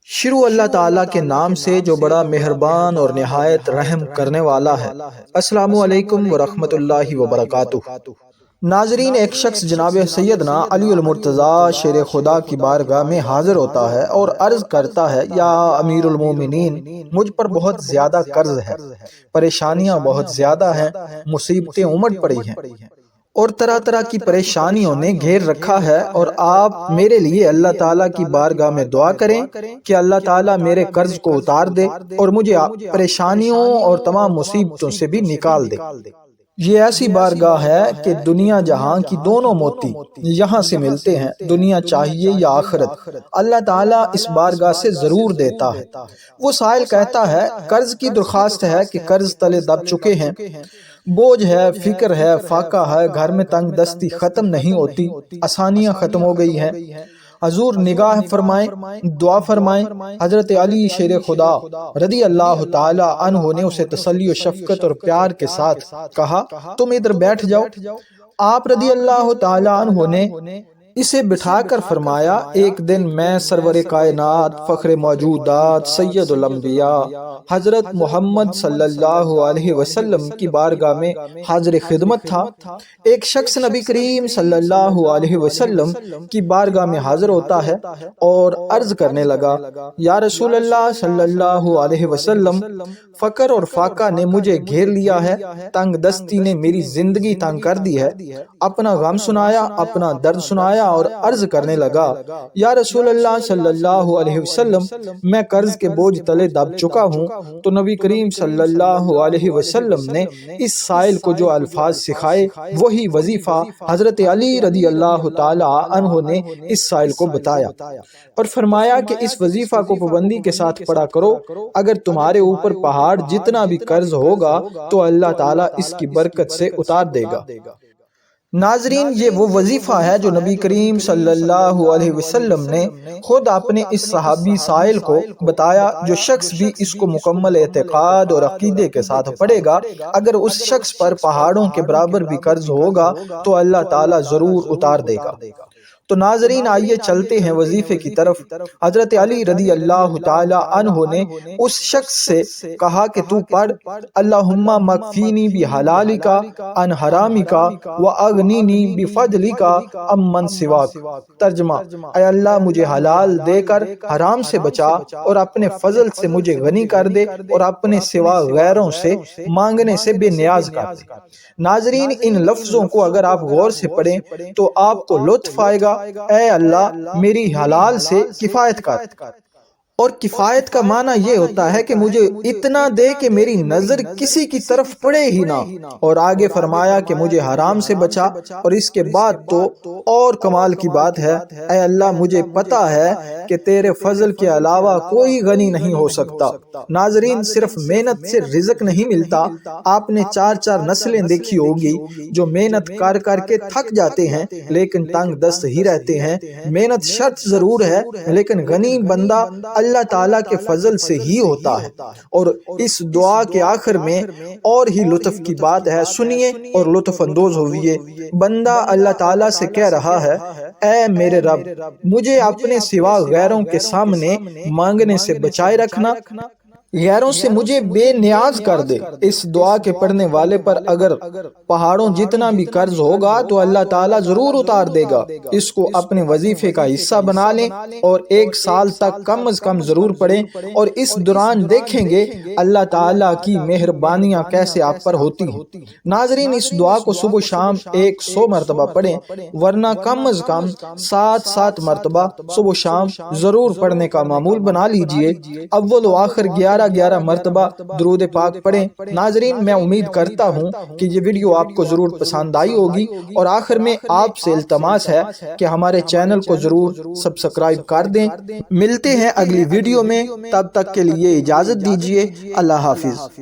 شروع اللہ تعالیٰ کے نام سے جو بڑا مہربان اور نہایت رحم کرنے والا ہے۔ السلام علیکم ورحمۃ اللہ وبرکاتہ۔ ناظرین، ایک شخص جناب سیدنا علی المرتضیٰ شیر خدا کی بارگاہ میں حاضر ہوتا ہے اور عرض کرتا ہے، یا امیر المومنین، مجھ پر بہت زیادہ قرض ہے، پریشانیاں بہت زیادہ ہیں، مصیبتیں امڑ پڑی ہیں اور طرح طرح کی پریشانیوں نے گھیر رکھا ہے، اور آپ میرے لیے اللہ تعالیٰ کی بارگاہ میں دعا کریں کہ اللہ تعالیٰ میرے قرض کو اتار دے اور مجھے پریشانیوں اور تمام مصیبتوں سے بھی نکال دے۔ یہ ایسی بارگاہ ہے کہ دنیا جہاں کی دونوں موتی یہاں سے ملتے ہیں، دنیا چاہیے یا آخرت، اللہ تعالیٰ اس بارگاہ سے ضرور دیتا ہے۔ وہ سائل کہتا ہے، قرض کی درخواست ہے کہ قرض تلے دب چکے ہیں، بوجھ ہے، فکر ہے، فاقہ ہے، گھر میں تنگ دستی ختم نہیں ہوتی، آسانیاں ختم ہو گئی ہیں، حضور نگاہ فرمائیں، دعا فرمائیں۔ حضرت علی شیر خدا رضی اللہ تعالی عنہ نے اسے تسلی و شفقت اور پیار کے ساتھ کہا، تم ادھر بیٹھ جاؤ۔ آپ رضی اللہ تعالی عنہ نے اسے بٹھا کر فرمایا، ایک دن میں سرور کائنات، فخر موجودات، سید الانبیاء حضرت محمد صلی اللہ علیہ وسلم کی بارگاہ میں حاضر خدمت تھا۔ ایک شخص نبی کریم صلی اللہ علیہ وسلم کی بارگاہ میں حاضر ہوتا ہے اور عرض کرنے لگا، یا رسول اللہ صلی اللہ علیہ وسلم، فقر اور فاقہ نے مجھے گھیر لیا ہے، تنگ دستی نے میری زندگی تنگ کر دی ہے۔ اپنا غم سنایا، اپنا درد سنایا اور عرض کرنے لگا، یا رسول اللہ صلی اللہ علیہ وسلم، میں قرض کے بوجھ تلے دب چکا ہوں۔ تو نبی کریم صلی اللہ علیہ وسلم نے اس سائل کو جو الفاظ سکھائے، وہی وظیفہ حضرت علی رضی اللہ تعالی عنہ نے اس سائل کو بتایا اور فرمایا کہ اس وظیفہ کو پابندی کے ساتھ پڑھا کرو، اگر تمہارے اوپر پہاڑ جتنا بھی قرض ہوگا تو اللہ تعالیٰ اس کی برکت سے اتار دے گا۔ ناظرین، یہ وہ وظیفہ ہے جو نبی کریم صلی اللہ علیہ وسلم نے خود اپنے اس صحابی سائل کو بتایا۔ جو شخص بھی اس کو مکمل اعتقاد اور عقیدے کے ساتھ پڑھے گا، اگر اس شخص پر پہاڑوں کے برابر بھی قرض ہوگا تو اللہ تعالیٰ ضرور اتار دے گا۔ تو ناظرین، آئیے چلتے ہیں وظیفے کی طرف۔ حضرت علی رضی اللہ تعالی عنہ نے اس شخص سے کہا کہ تو پڑھ، اللہم مکفینی بحلالک عن حرامک واغنینی بفضلک عمن سواک۔ ترجمہ، اے اللہ مجھے حلال دے کر حرام سے بچا اور اپنے فضل سے مجھے غنی کر دے اور اپنے سوا غیروں سے مانگنے سے بے نیاز کر دے۔ ناظرین، ان لفظوں کو اگر آپ غور سے پڑھیں تو آپ کو لطف آئے گا۔ اے اللہ میری حلال سے کفایت کر، اور کفایت کا معنی یہ ہوتا ہے کہ مجھے اتنا دے کہ میری نظر کسی کی طرف پڑے ہی نہ، اور آگے فرمایا کہ مجھے حرام سے بچا، اور اس کے بعد تو اور کمال کی بات ہے، اے اللہ مجھے پتا ہے کہ تیرے فضل کے علاوہ کوئی غنی نہیں ہو سکتا۔ ناظرین، صرف محنت سے رزق نہیں ملتا۔ آپ نے چار چار نسلیں دیکھی ہوگی جو محنت کر کر کے تھک جاتے ہیں لیکن تنگ دست ہی رہتے ہیں۔ محنت شرط ضرور ہے لیکن غنی بندہ اللہ تعالیٰ کے فضل سے ہی ہوتا ہے۔ اور اس دعا کے آخر میں اور ہی لطف کی بات ہے، سنیے اور لطف اندوز ہوئیے۔ بندہ اللہ تعالیٰ سے کہہ رہا ہے، اے میرے رب، مجھے اپنے سوا غیروں کے سامنے مانگنے سے بچائے رکھنا، غیروں سے مجھے بے نیاز کر دے۔ اس دعا کے پڑھنے والے پر اگر پہاڑوں جتنا بھی قرض ہوگا تو اللہ تعالیٰ ضرور اتار دے گا۔ اس کو اپنے وظیفے کا حصہ بنا لیں اور 1 سال تک کم از کم ضرور پڑھیں، اور اس دوران دیکھیں گے اللہ تعالیٰ کی مہربانیاں کیسے آپ پر ہوتی ہیں۔ ناظرین، اس دعا کو صبح و شام 100 مرتبہ پڑھیں، ورنہ کم از کم 7 مرتبہ صبح و شام ضرور پڑھنے کا معمول بنا لیجئے۔ اول و آخر 11 مرتبہ درود پاک پڑھیں۔ ناظرین، میں امید کرتا ہوں کہ یہ ویڈیو آپ کو ضرور پسند آئی ہوگی، اور آخر میں آپ سے التماس ہے کہ ہمارے چینل کو ضرور سبسکرائب کر دیں۔ ملتے ہیں اگلی ویڈیو میں، تب تک کے لیے اجازت دیجیے۔ اللہ حافظ۔